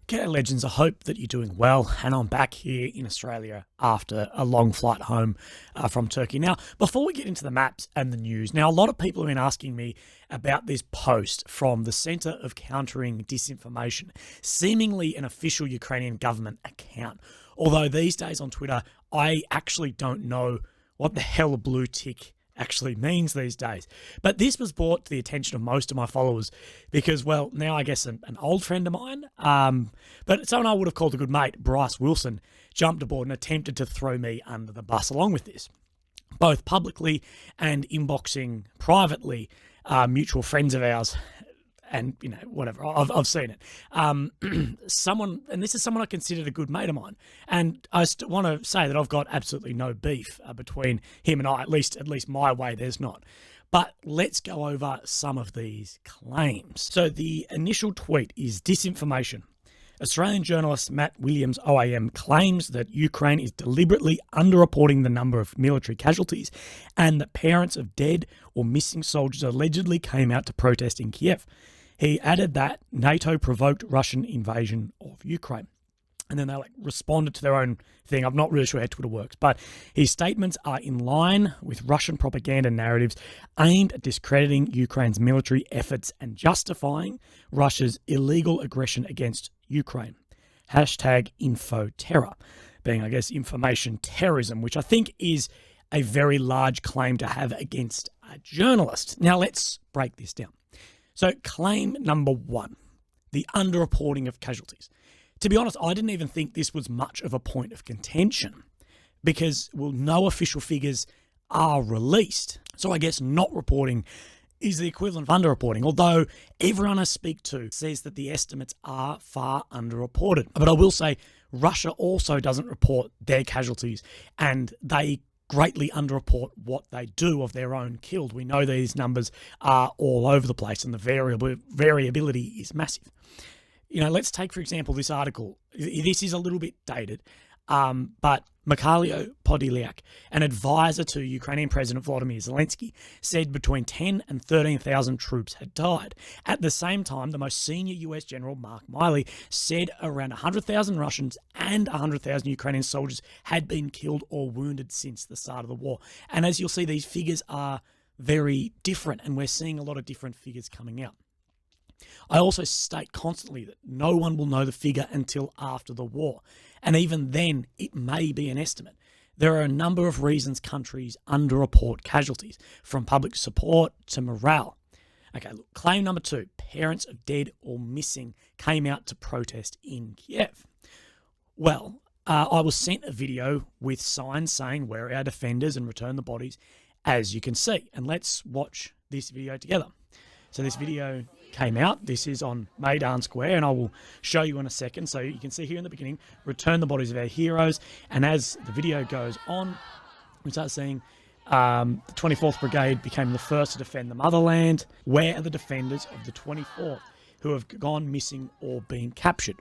G'day legends, I hope that you're doing well, and I'm back here in Australia after a long flight home from Turkey. Now, before we get into the maps and the news, now a lot of people have been asking me about this post from the Centre of Countering Disinformation, seemingly an official Ukrainian government account. Although these days on Twitter, I actually don't know what the hell a blue tick actually means these days. But this was brought to the attention of most of my followers because, well, now I guess an old friend of mine, but someone I would have called a good mate, Bryce Wilson, jumped aboard and attempted to throw me under the bus along with this, both publicly and inboxing privately mutual friends of ours. And, you know, whatever, I've seen it. Someone, and this is someone I considered a good mate of mine. And I want to say that I've got absolutely no beef between him and I, at least my way, there's not. But let's go over some of these claims. So the initial tweet is disinformation. Australian journalist Matt Williams, OAM, claims that Ukraine is deliberately underreporting the number of military casualties and that parents of dead or missing soldiers allegedly came out to protest in Kiev. He added that NATO provoked Russian invasion of Ukraine. And then they responded to their own thing. I'm not really sure how Twitter works, but his statements are in line with Russian propaganda narratives aimed at discrediting Ukraine's military efforts and justifying Russia's illegal aggression against Ukraine. Hashtag infoterror, being, I guess, information terrorism, which I think is a very large claim to have against a journalist. Now let's break this down. So claim number one, the underreporting of casualties. To be honest, I didn't even think this was much of a point of contention because, well, no official figures are released. So I guess not reporting is the equivalent of underreporting, although everyone I speak to says that the estimates are far underreported. But I will say Russia also doesn't report their casualties, and they greatly underreport what they do of their own killed. We know these numbers are all over the place and the variability is massive. You know, let's take, for example, this article. This is a little bit dated, but Mikhailo Podolyak, an advisor to Ukrainian President Volodymyr Zelensky, said between 10 and 13,000 troops had died. At the same time, the most senior US General, Mark Milley, said around 100,000 Russians and 100,000 Ukrainian soldiers had been killed or wounded since the start of the war. And as you'll see, these figures are very different, and we're seeing a lot of different figures coming out. I also state constantly that no one will know the figure until after the war. And even then, it may be an estimate. There are a number of reasons countries underreport casualties, from public support to morale. Okay, look, claim number two, parents of dead or missing came out to protest in Kiev. Well, I was sent a video with signs saying, "Where are our defenders and return the bodies," as you can see. And let's watch this video together. So this video came out. This is on Maidan Square, and I will show you in a second. So you can see here in the beginning, return the bodies of our heroes. And as the video goes on, we start seeing the 24th Brigade became the first to defend the motherland. Where are the defenders of the 24th who have gone missing or been captured?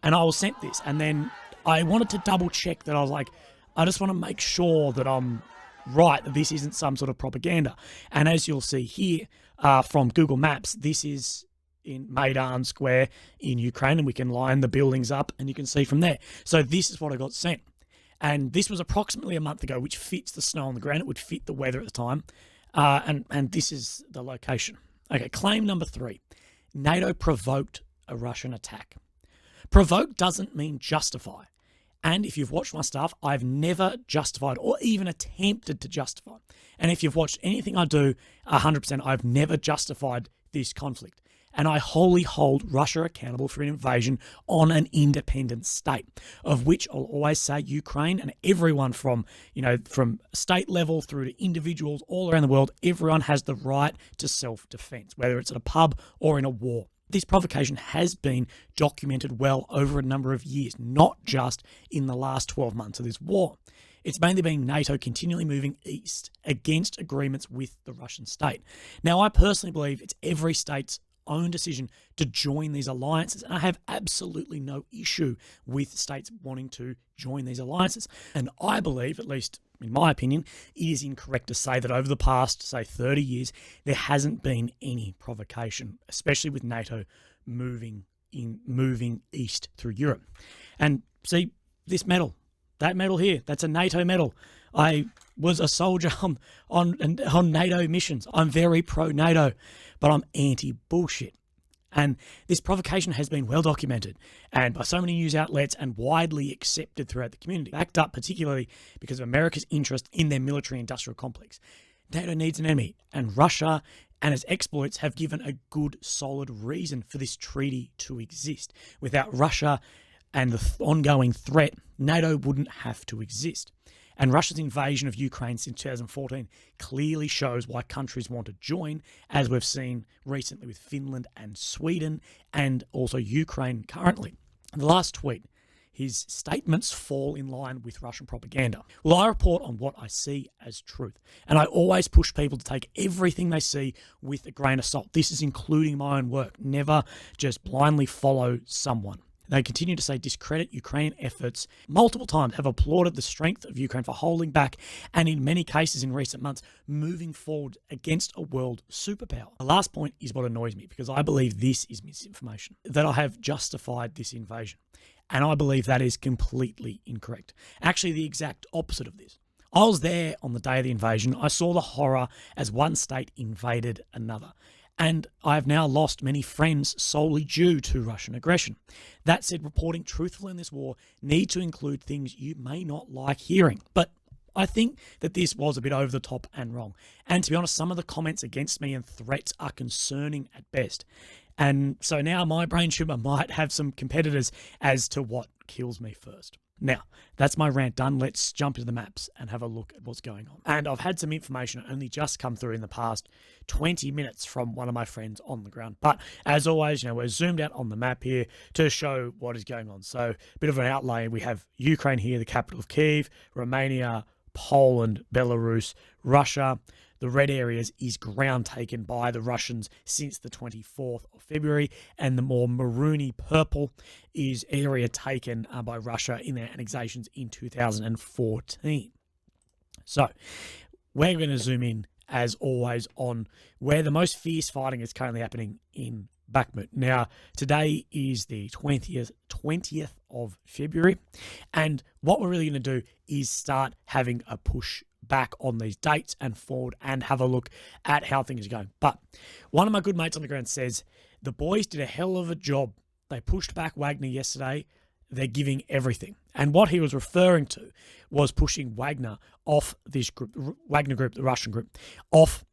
And I was sent this, and then I wanted to double check that. I was like, I just want to make sure that I'm right, that this isn't some sort of propaganda. And as you'll see here from Google Maps, this is in Maidan Square in Ukraine, and we can line the buildings up and you can see from there. So this is what I got sent. And this was approximately a month ago, which fits the snow on the ground. It would fit the weather at the time. And this is the location. Okay, claim number three. NATO provoked a Russian attack. Provoke doesn't mean justify. And if you've watched my stuff, I've never justified or even attempted to justify. And if you've watched anything I do, 100%, I've never justified this conflict. And I wholly hold Russia accountable for an invasion on an independent state, of which I'll always say Ukraine and everyone from state level through to individuals all around the world, everyone has the right to self-defense, whether it's at a pub or in a war. This provocation has been documented well over a number of years, not just in the last 12 months of this war. It's mainly been NATO continually moving east against agreements with the Russian state. Now, I personally believe it's every state's own decision to join these alliances, and I have absolutely no issue with states wanting to join these alliances. And I believe, at least in my opinion, it is incorrect to say that over the past, say, 30 years, there hasn't been any provocation, especially with NATO moving in moving east through Europe. And see, this medal, that medal here, that's a NATO medal. I was a soldier on NATO missions. I'm very pro-NATO, but I'm anti-bullshit. And this provocation has been well documented and by so many news outlets and widely accepted throughout the community, backed up particularly because of America's interest in their military-industrial complex. NATO needs an enemy, and Russia and its exploits have given a good, solid reason for this treaty to exist. Without Russia and the ongoing threat, NATO wouldn't have to exist. And Russia's invasion of Ukraine since 2014 clearly shows why countries want to join, as we've seen recently with Finland and Sweden, and also Ukraine currently. In the last tweet, his statements fall in line with Russian propaganda. Well, I report on what I see as truth, and I always push people to take everything they see with a grain of salt. This is including my own work. Never just blindly follow someone. They continue to say discredit Ukrainian efforts multiple times, have applauded the strength of Ukraine for holding back, and in many cases in recent months, moving forward against a world superpower. The last point is what annoys me, because I believe this is misinformation, that I have justified this invasion. And I believe that is completely incorrect. Actually, the exact opposite of this. I was there on the day of the invasion. I saw the horror as one state invaded another. And I have now lost many friends solely due to Russian aggression. That said, reporting truthfully in this war needs to include things you may not like hearing. But I think that this was a bit over the top and wrong. And to be honest, some of the comments against me and threats are concerning at best. And so now my brain tumor might have some competitors as to what kills me first. Now, that's my rant done. Let's jump into the maps and have a look at what's going on. And I've had some information only just come through in the past 20 minutes from one of my friends on the ground. But as always, we're zoomed out on the map here to show what is going on. So a bit of an outlay. We have Ukraine here, the capital of Kyiv, Romania, Poland, Belarus, Russia. The red areas is ground taken by the Russians since the 24th of February, and the more maroony purple is area taken by Russia in their annexations in 2014. So we're going to zoom in, as always, on where the most fierce fighting is currently happening in Bakhmut. Now, today is the 20th of February, and what we're really going to do is start having a push back on these dates and forward and have a look at how things are going. But one of my good mates on the ground says the boys did a hell of a job. They pushed back Wagner yesterday. They're giving everything. And what he was referring to was pushing Wagner off this group, Wagner group, the Russian group, off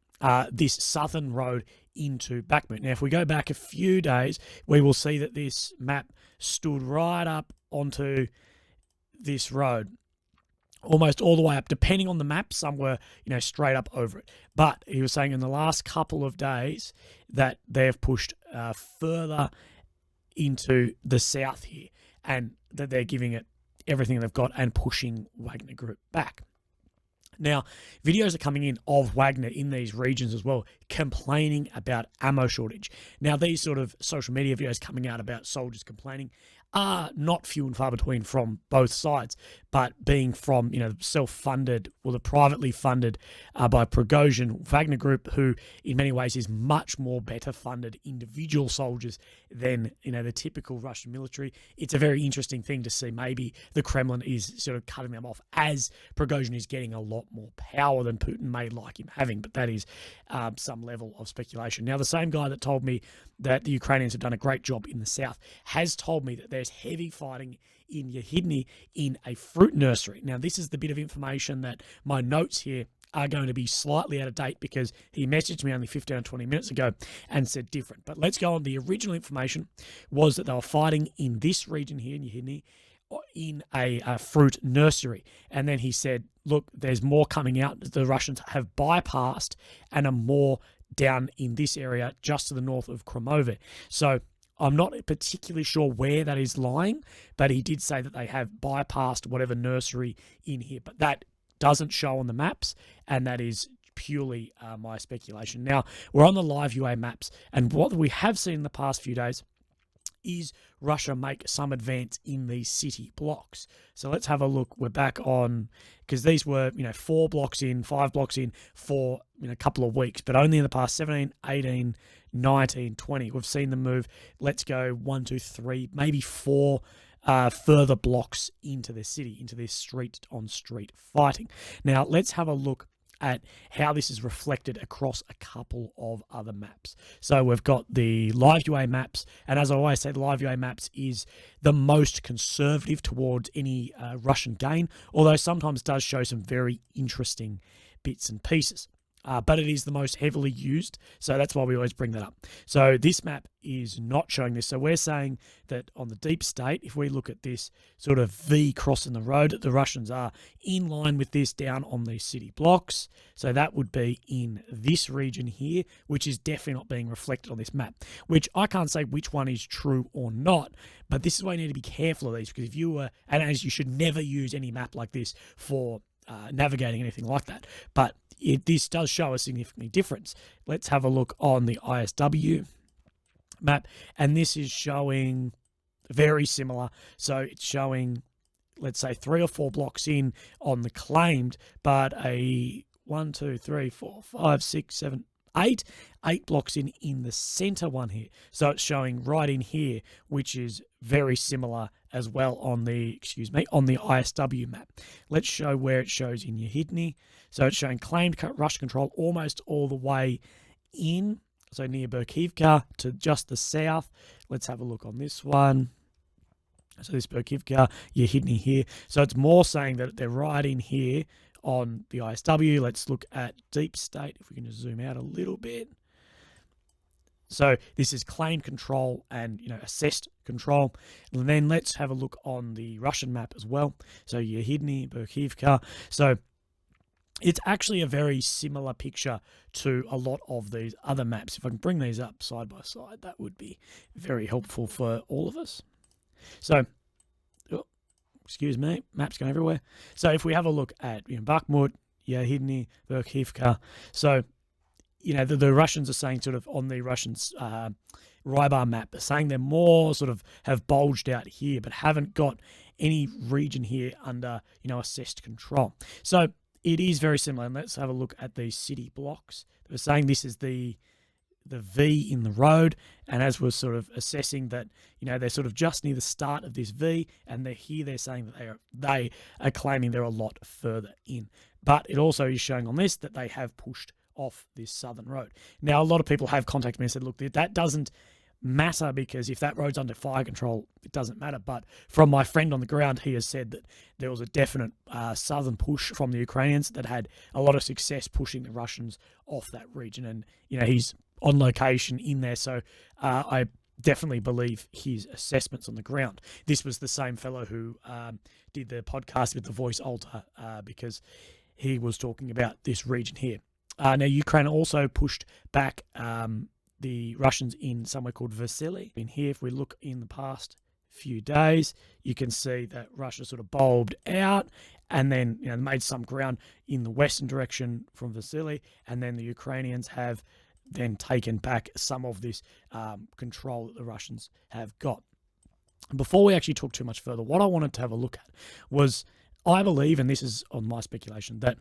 this southern road into Bakhmut. Now, if we go back a few days, we will see that this map stood right up onto this road, almost all the way up, depending on the map. Some were, straight up over it. But he was saying in the last couple of days that they have pushed further into the south here, and that they're giving it everything they've got and pushing Wagner Group back. Now, videos are coming in of Wagner in these regions as well, complaining about ammo shortage. Now, these sort of social media videos coming out about soldiers complaining are not few and far between from both sides, but being from, self-funded, or the privately funded by Prigozhin Wagner Group, who in many ways is much more better funded individual soldiers than, the typical Russian military. It's a very interesting thing to see. Maybe the Kremlin is sort of cutting them off as Prigozhin is getting a lot more power than Putin may like him having, but that is some level of speculation. Now, the same guy that told me that the Ukrainians have done a great job in the south has told me that there's heavy fighting in Yehidny in a fruit nursery. Now, this is the bit of information that my notes here are going to be slightly out of date, because he messaged me only 15 or 20 minutes ago and said different. But let's go on. The original information was that they were fighting in this region here in Yehidny in a fruit nursery. And then he said, look, there's more coming out. The Russians have bypassed and are more down in this area just to the north of Kromove. So I'm not particularly sure where that is lying, but he did say that they have bypassed whatever nursery in here. But that doesn't show on the maps, and that is purely my speculation. Now, we're on the live UA maps, and what we have seen in the past few days is Russia make some advance in these city blocks? So let's have a look. We're back on, because these were, 4 blocks in, 5 blocks in for a couple of weeks, but only in the past 17, 18, 19, 20, we've seen them move. Let's go 1, 2, 3, maybe 4 further blocks into the city, into this street-on-street fighting. Now, let's have a look at how this is reflected across a couple of other maps. So we've got the live UA maps, and as I always say, the live UA maps is the most conservative towards any Russian gain, although sometimes does show some very interesting bits and pieces. But it is the most heavily used, so that's why we always bring that up. So this map is not showing this. So we're saying that on the deep state, if we look at this sort of V crossing the road, that the Russians are in line with this down on these city blocks. So that would be in this region here, which is definitely not being reflected on this map, which I can't say which one is true or not, but this is why you need to be careful of these, because if you were, and as you should never use any map like this for navigating anything like that, but this does show a significant difference. Let's have a look on the ISW map, and this is showing very similar. So it's showing, let's say, 3 or 4 blocks in on the claimed, but a 1, 2, 3, 4, 5, 6, 7, 8 blocks in the center one here. So it's showing right in here, which is very similar as well on the, on the ISW map. Let's show where it shows in Yehidny. So it's showing claimed Russian control almost all the way in, so near Berkivka to just the south. Let's have a look on this one. So this Berkivka, Yehidny here. So it's more saying that they're right in here on the ISW. Let's look at deep state, if we can just zoom out a little bit. So this is claimed control and assessed control. And then let's have a look on the Russian map as well. So Yehidny, Berkivka. So it's actually a very similar picture to a lot of these other maps. If I can bring these up side by side, that would be very helpful for all of us. So, excuse me, maps going everywhere. So if we have a look at Bakhmut, Yehidny, Berkivka, so the Russians are saying sort of on the Russians Rybar map, they're saying they're more sort of have bulged out here, but haven't got any region here under assessed control. So it is very similar. And let's have a look at these city blocks. They're saying this is the V in the road, and as we're sort of assessing that, they're sort of just near the start of this V, and they're saying that they are claiming they're a lot further in. But it also is showing on this that they have pushed off this southern road. Now, a lot of people have contacted me and said, look, that doesn't matter, because if that road's under fire control, it doesn't matter. But from my friend on the ground, he has said that there was a definite southern push from the Ukrainians that had a lot of success pushing the Russians off that region. And, he's on location in there. So I definitely believe his assessments on the ground. This was the same fellow who did the podcast with the voice alter because he was talking about this region here. Now, Ukraine also pushed back the Russians in somewhere called Vasily. In here, if we look in the past few days, you can see that Russia sort of bulbed out and then made some ground in the western direction from Vasily, and then the Ukrainians have then taken back some of this control that the Russians have got. Before we actually talk too much further, what I wanted to have a look at was, I believe, and this is on my speculation, that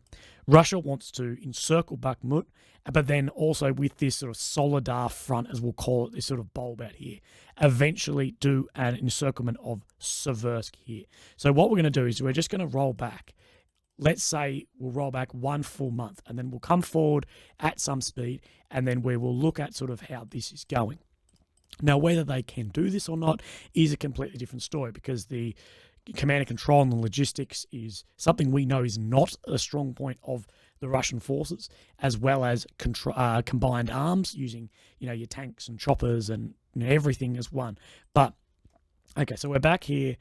Russia wants to encircle Bakhmut, but then also with this sort of Vuhledar front, as we'll call it, this sort of bulb out here, eventually do an encirclement of Seversk here. So what we're going to do is we're just going to roll back. Let's say we'll roll back 1 full month, and then we'll come forward at some speed, and then we will look at sort of how this is going. Now, whether they can do this or not is a completely different story, because the command and control and the logistics is something we know is not a strong point of the Russian forces, as well as combined arms using, your tanks and choppers and everything as one. But, okay, so we're back here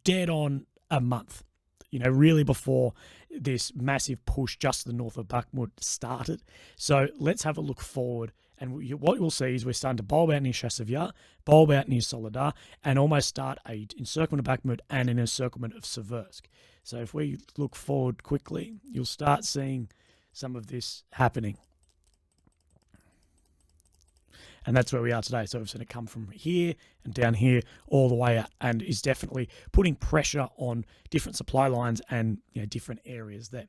dead on a month, really before this massive push just to the north of Bakhmut started. So let's have a look forward. And what you'll see is we're starting to bulb out near Chasiv, bulb out near Vuhledar, and almost start a encirclement of Bakhmut and an encirclement of Seversk. So if we look forward quickly, you'll start seeing some of this happening. And that's where we are today. So we've seen it come from here and down here all the way out, and is definitely putting pressure on different supply lines and different areas there.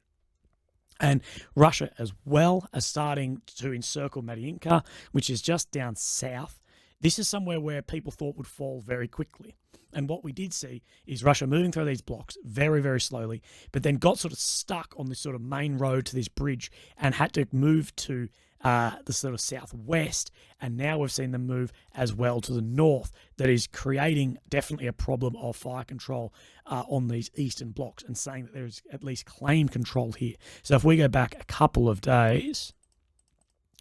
And Russia as well are starting to encircle Mariinka, which is just down south. This is somewhere where people thought would fall very quickly. And what we did see is Russia moving through these blocks very, very slowly, but then got sort of stuck on this sort of main road to this bridge and had to move to the sort of southwest. And now we've seen them move as well to the north. That is creating definitely a problem of fire control on these eastern blocks, and saying that there's at least claimed control here. So if we go back a couple of days,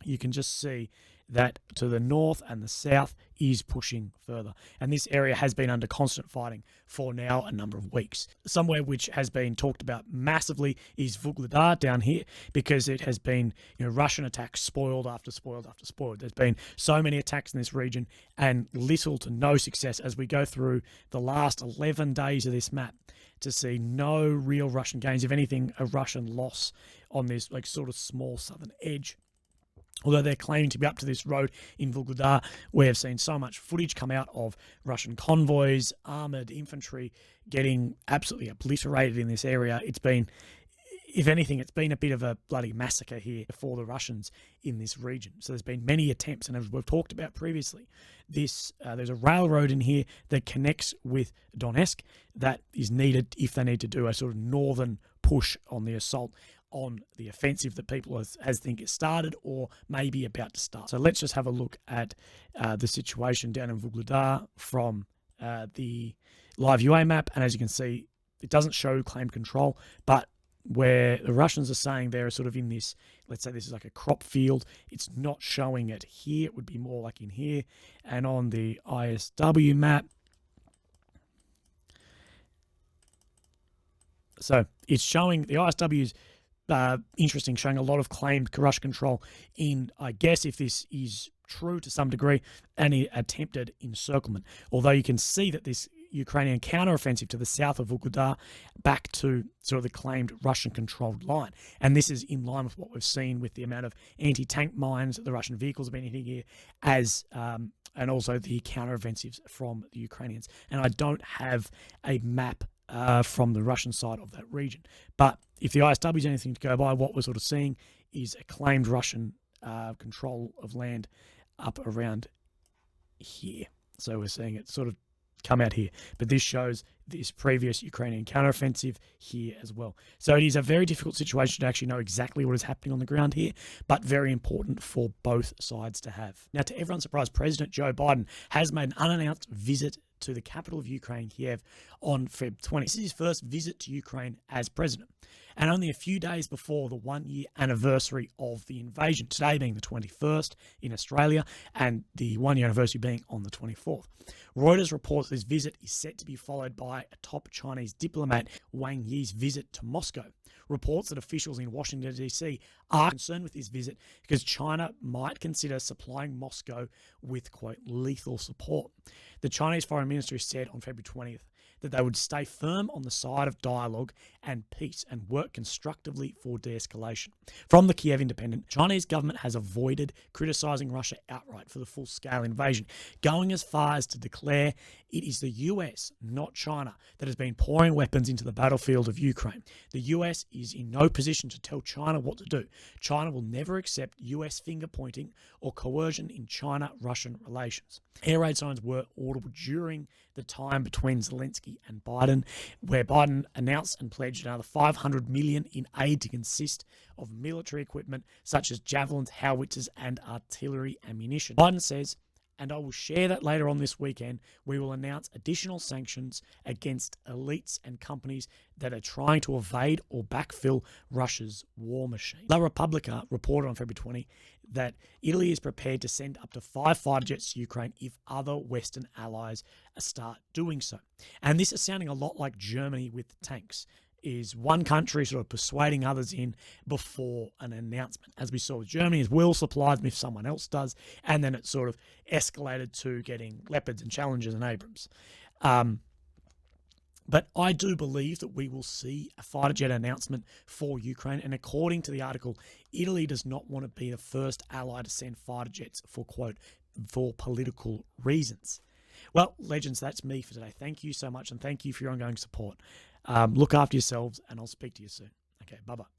you can just see that to the north and the south is pushing further. And this area has been under constant fighting for now a number of weeks. Somewhere which has been talked about massively is Vuhledar down here, because it has been, Russian attacks spoiled after spoiled after spoiled. There's been so many attacks in this region and little to no success as we go through the last 11 days of this map to see no real Russian gains. If anything, a Russian loss on this sort of small southern edge. Although they're claiming to be up to this road in Vuhledar, we have seen so much footage come out of Russian convoys, armoured infantry getting absolutely obliterated in this area. It's been, if anything, it's been a bit of a bloody massacre here for the Russians in this region. So there's been many attempts, and as we've talked about previously, there's a railroad in here that connects with Donetsk that is needed if they need to do a sort of northern push on the assault on the offensive that people has think is started or maybe about to start. So let's just have a look at the situation down in Vuhledar from the live UA map. And as you can see, it doesn't show claimed control, but where the Russians are saying they're sort of in this, let's say this is like a crop field, it's not showing it here. It would be more like in here. And on the ISW map, so it's showing the ISW's interesting, showing a lot of claimed Russian control in, I guess, if this is true to some degree, any attempted encirclement. Although you can see that this Ukrainian counteroffensive to the south of Vuhledar back to sort of the claimed Russian-controlled line. And this is in line with what we've seen with the amount of anti-tank mines that the Russian vehicles have been hitting here, as and also the counteroffensives from the Ukrainians. And I don't have a map from the Russian side of that region. But if the ISW is anything to go by, what we're sort of seeing is a claimed Russian control of land up around here. So we're seeing it sort of come out here. But this shows this previous Ukrainian counteroffensive here as well. So it is a very difficult situation to actually know exactly what is happening on the ground here, but very important for both sides to have. Now, to everyone's surprise, President Joe Biden has made an unannounced visit to the capital of Ukraine, Kiev, on Feb 20. This is his first visit to Ukraine as president, and only a few days before the one-year anniversary of the invasion, today being the 21st in Australia, and the one-year anniversary being on the 24th. Reuters reports this visit is set to be followed by a top Chinese diplomat, Wang Yi's visit to Moscow. Reports that officials in Washington, D.C. are concerned with this visit because China might consider supplying Moscow with, quote, lethal support. The Chinese Foreign Ministry said on February 20th that they would stay firm on the side of dialogue and peace and work constructively for de-escalation. From the Kiev Independent, Chinese government has avoided criticising Russia outright for the full-scale invasion, going as far as to declare it is the US, not China, that has been pouring weapons into the battlefield of Ukraine. The US is in no position to tell China what to do. China will never accept US finger-pointing or coercion in China-Russian relations. Air raid signs were audible during the time between Zelensky and Biden, where Biden announced and pledged another $500 million in aid to consist of military equipment such as javelins, howitzers, and artillery ammunition. Biden says, and I will share that later on this weekend, we will announce additional sanctions against elites and companies that are trying to evade or backfill Russia's war machine. La Repubblica reported on February 20 that Italy is prepared to send up to 5 fighter jets to Ukraine if other Western allies start doing so. And this is sounding a lot like Germany with the tanks. Is one country sort of persuading others in before an announcement. As we saw with Germany, is we'll supply them if someone else does, and then it sort of escalated to getting Leopards and Challengers and Abrams. But I do believe that we will see a fighter jet announcement for Ukraine, and according to the article, Italy does not want to be the first ally to send fighter jets for, quote, for political reasons. Well, legends, that's me for today. Thank you so much, and thank you for your ongoing support. Look after yourselves, and I'll speak to you soon. Okay, bye-bye.